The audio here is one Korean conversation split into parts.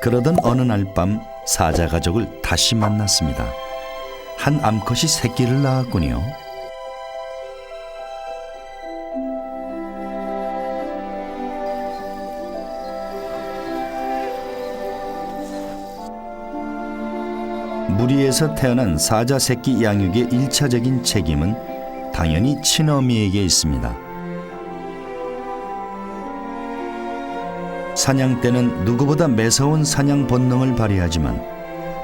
그러던 어느 날 밤 사자 가족을 다시 만났습니다. 한 암컷이 새끼를 낳았군요. 무리에서 태어난 사자 새끼 양육의 일차적인 책임은 당연히 친어미에게 있습니다. 사냥 때는 누구보다 매서운 사냥 본능을 발휘하지만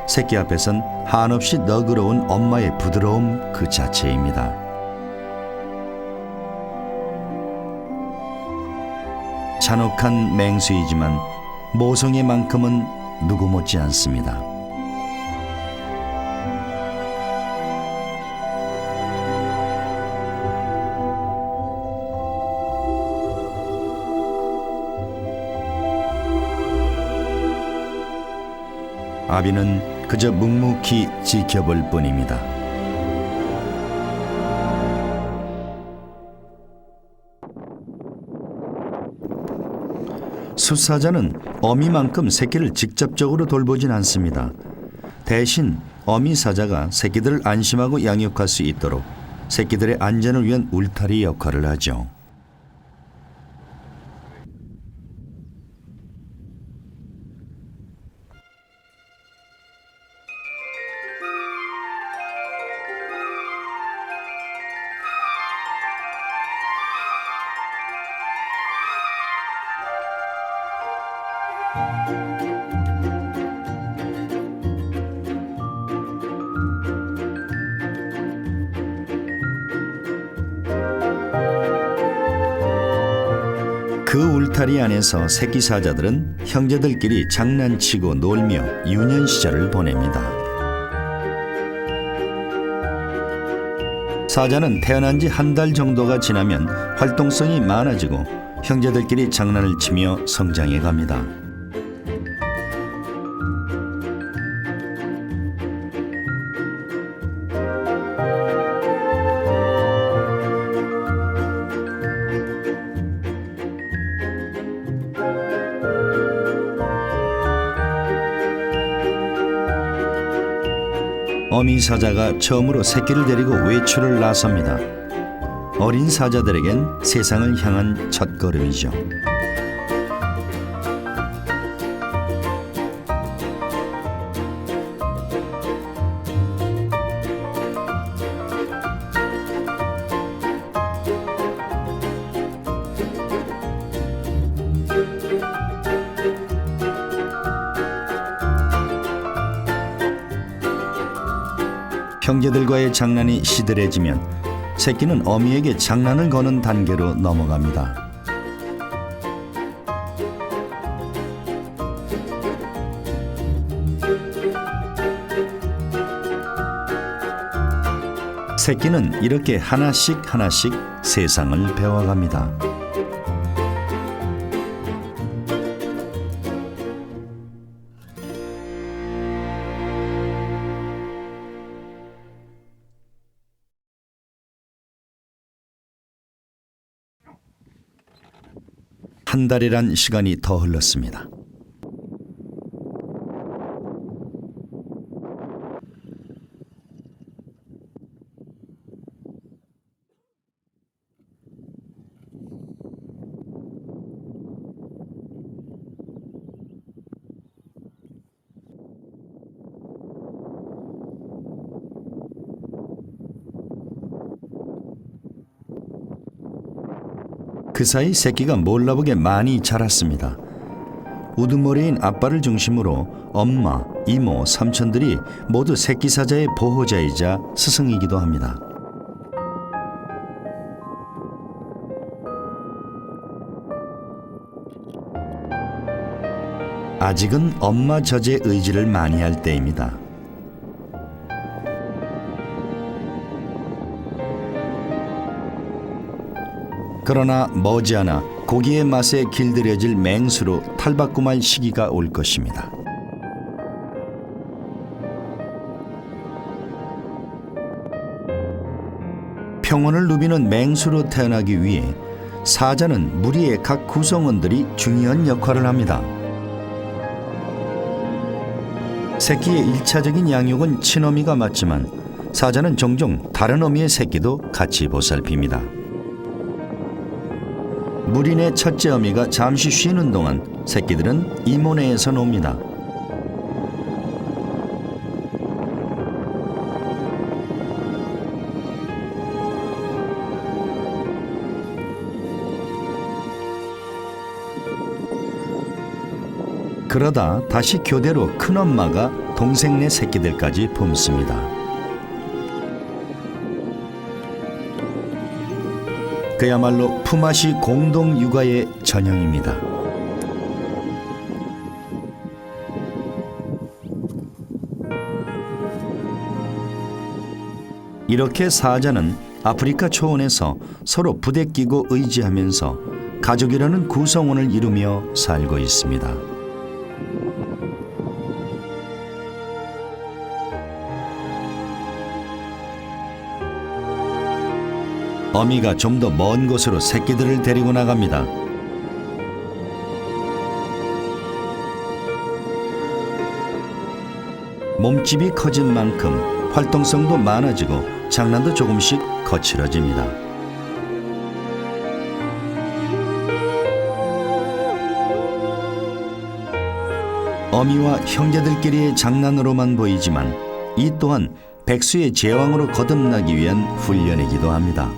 새끼 앞에선 한없이 너그러운 엄마의 부드러움 그 자체입니다. 잔혹한 맹수이지만 모성애만큼은 누구 못지 않습니다. 아비는 그저 묵묵히 지켜볼 뿐입니다. 숫사자는 어미만큼 새끼를 직접적으로 돌보진 않습니다. 대신 어미 사자가 새끼들을 안심하고 양육할 수 있도록 새끼들의 안전을 위한 울타리 역할을 하죠. 그 울타리 안에서 새끼 사자들은 형제들끼리 장난치고 놀며 유년 시절을 보냅니다. 사자는 태어난 지 한 달 정도가 지나면 활동성이 많아지고 형제들끼리 장난을 치며 성장해 갑니다. 어미 사자가 처음으로 새끼를 데리고 외출을 나섭니다. 어린 사자들에겐 세상을 향한 첫걸음이죠. 형제들과의 장난이 시들해지면 새끼는 어미에게 장난을 거는 단계로 넘어갑니다. 새끼는 이렇게 하나씩 하나씩 세상을 배워갑니다. 한 달이란 시간이 더 흘렀습니다. 그 사이 새끼가 몰라보게 많이 자랐습니다. 우두머리인 아빠를 중심으로 엄마, 이모, 삼촌들이 모두 새끼 사자의 보호자이자 스승이기도 합니다. 아직은 엄마 젖의 의지를 많이 할 때입니다. 그러나 머지않아 고기의 맛에 길들여질 맹수로 탈바꿈 할 시기가 올 것입니다. 평온을 누비는 맹수로 태어나기 위해 사자는 무리의 각 구성원들이 중요한 역할을 합니다. 새끼의 일차적인 양육은 친어미가 맡지만 사자는 종종 다른 어미의 새끼도 같이 보살핍니다. 무리내 첫째 어미가 잠시 쉬는 동안 새끼들은 이모내에서 놉니다. 그러다 다시 교대로 큰엄마가 동생네 새끼들까지 품습니다. 그야말로 품앗이 공동 육아의 전형입니다. 이렇게 사자는 아프리카 초원에서 서로 부대끼고 의지하면서 가족이라는 구성원을 이루며 살고 있습니다. 어미가 좀 더 먼 곳으로 새끼들을 데리고 나갑니다. 몸집이 커진 만큼 활동성도 많아지고 장난도 조금씩 거칠어집니다. 어미와 형제들끼리의 장난으로만 보이지만 이 또한 백수의 제왕으로 거듭나기 위한 훈련이기도 합니다.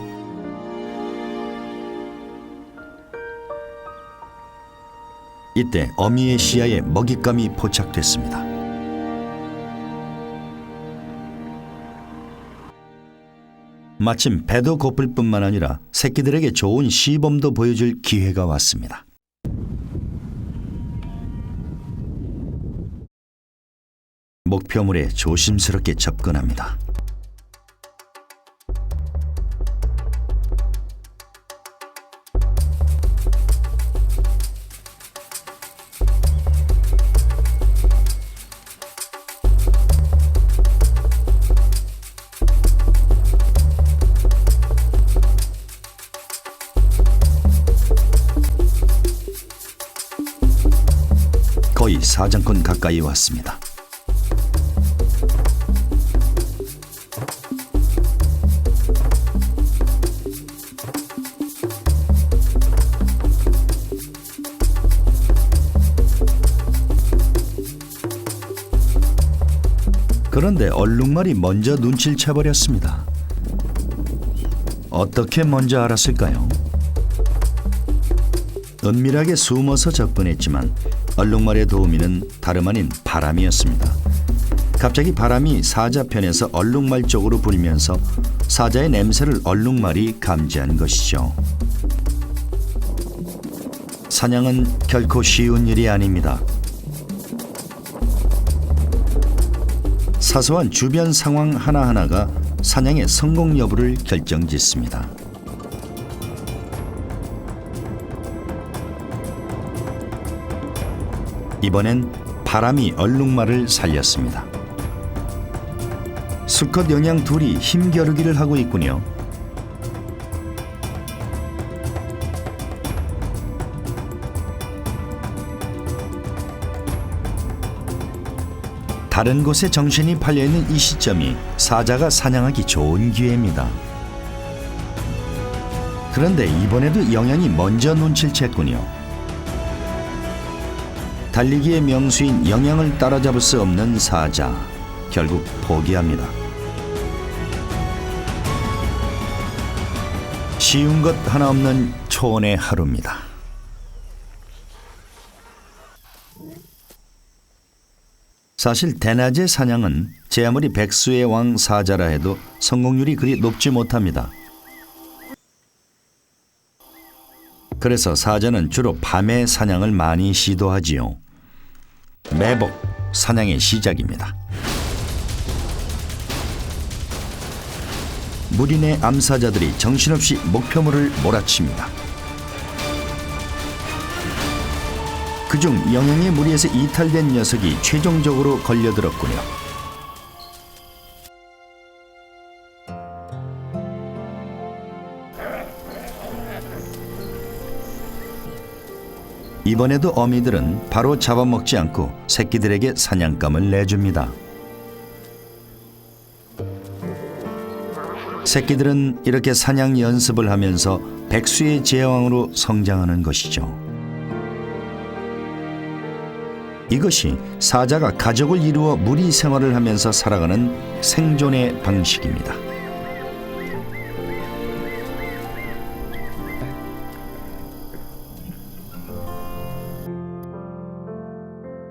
이때 어미의 시야에 먹잇감이 포착됐습니다. 마침 배도 고플 뿐만 아니라 새끼들에게 좋은 시범도 보여줄 기회가 왔습니다. 목표물에 조심스럽게 접근합니다. 거의 사정권 가까이 왔습니다. 그런데 얼룩말이 먼저 눈치를 채버렸습니다. 어떻게 먼저 알았을까요? 은밀하게 숨어서 접근했지만 얼룩말의 도우미는 다름 아닌 바람이었습니다. 갑자기 바람이 사자 편에서 얼룩말 쪽으로 불면서 사자의 냄새를 얼룩말이 감지한 것이죠. 사냥은 결코 쉬운 일이 아닙니다. 사소한 주변 상황 하나하나가 사냥의 성공 여부를 결정짓습니다. 이번엔 바람이 얼룩말을 살렸습니다. 수컷 영양 둘이 힘겨루기를 하고 있군요. 다른 곳에 정신이 팔려있는 이 시점이 사자가 사냥하기 좋은 기회입니다. 그런데 이번에도 영양이 먼저 눈치를 챘군요. 달리기의 명수인 영양을 따라잡을 수 없는 사자, 결국 포기합니다. 쉬운 것 하나 없는 초원의 하루입니다. 사실 대낮의 사냥은 제 아무리 백수의 왕 사자라 해도 성공률이 그리 높지 못합니다. 그래서 사자는 주로 밤에 사냥을 많이 시도하지요. 매복 사냥의 시작입니다. 무리내 암사자들이 정신없이 목표물을 몰아칩니다. 그중 영양의 무리에서 이탈된 녀석이 최종적으로 걸려들었군요. 이번에도 어미들은 바로 잡아먹지 않고 새끼들에게 사냥감을 내줍니다. 새끼들은 이렇게 사냥 연습을 하면서 백수의 제왕으로 성장하는 것이죠. 이것이 사자가 가족을 이루어 무리 생활을 하면서 살아가는 생존의 방식입니다.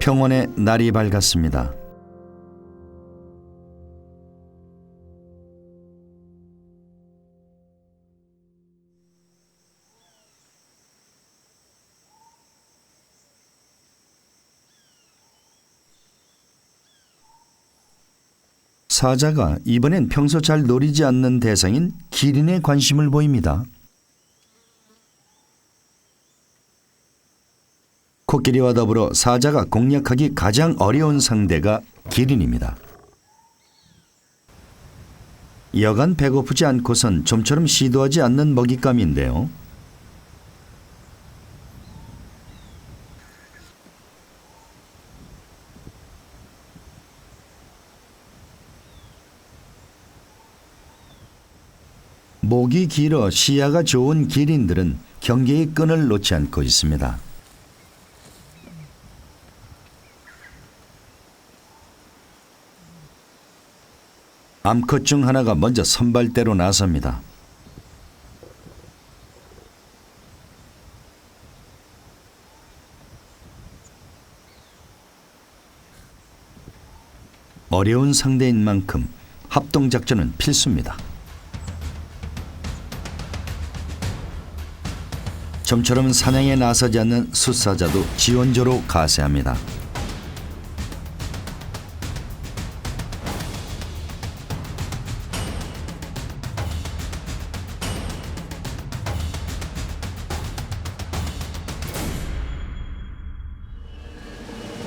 평원의 날이 밝았습니다. 사자가 이번엔 평소 잘 노리지 않는 대상인 기린에 관심을 보입니다. 코끼리와 더불어 사자가 공략하기 가장 어려운 상대가 기린입니다. 여간 배고프지 않고선 좀처럼 시도하지 않는 먹잇감인데요. 목이 길어 시야가 좋은 기린들은 경계의 끈을 놓지 않고 있습니다. 암컷 중 하나가 먼저 선발대로 나섭니다. 어려운 상대인 만큼 합동작전은 필수입니다. 좀처럼 사냥에 나서지 않는 숫사자도 지원조로 가세합니다.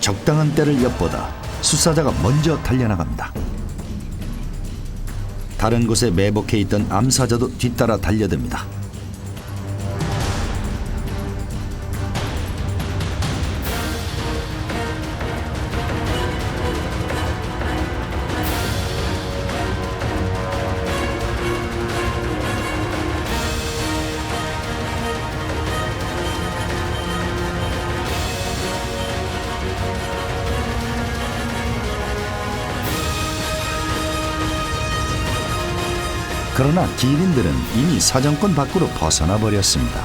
적당한 때를 엿보다 숫사자가 먼저 달려나갑니다. 다른 곳에 매복해 있던 암사자도 뒤따라 달려듭니다. 그러나 기린들은 이미 사정권 밖으로 벗어나 버렸습니다.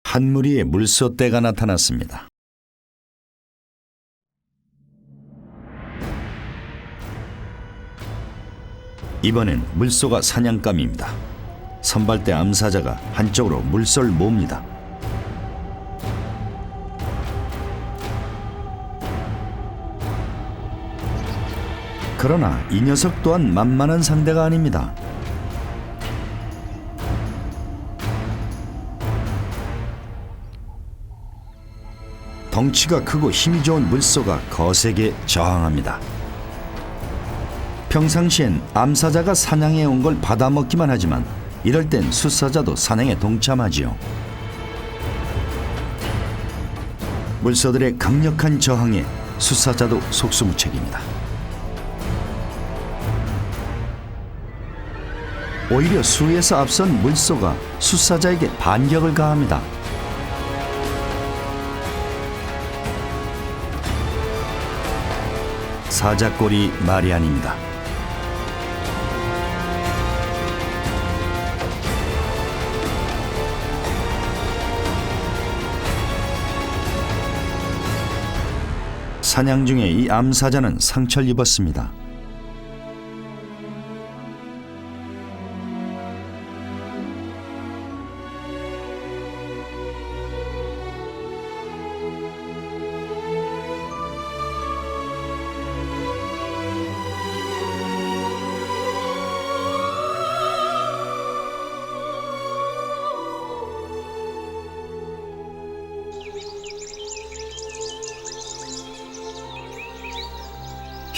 한 무리의 물소떼가 나타났습니다. 이번엔 물소가 사냥감입니다. 선발대 암사자가 한쪽으로 물소를 몹니다. 그러나 이 녀석 또한 만만한 상대가 아닙니다. 덩치가 크고 힘이 좋은 물소가 거세게 저항합니다. 평상시엔 암사자가 사냥해 온 걸 받아먹기만 하지만 이럴 땐 숫사자도 사냥에 동참하지요. 물소들의 강력한 저항에 숫사자도 속수무책입니다. 오히려 수에서 앞선 물소가 숫사자에게 반격을 가합니다. 사자꼴이 말이 아닙니다. 사냥 중에 이 암사자는 상처를 입었습니다.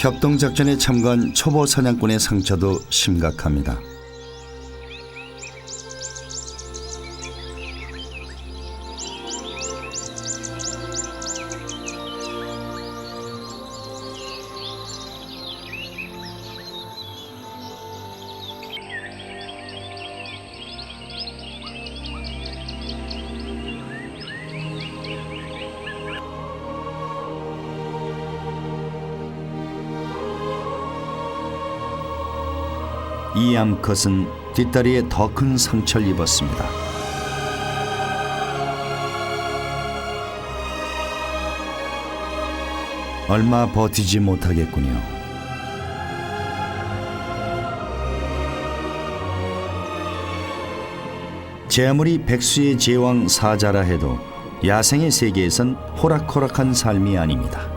협동작전에 참가한 초보 사냥꾼의 상처도 심각합니다. 이 암컷은 뒷다리에 더 큰 상처를 입었습니다. 얼마 버티지 못하겠군요. 제 아무리 백수의 제왕 사자라 해도 야생의 세계에선 호락호락한 삶이 아닙니다.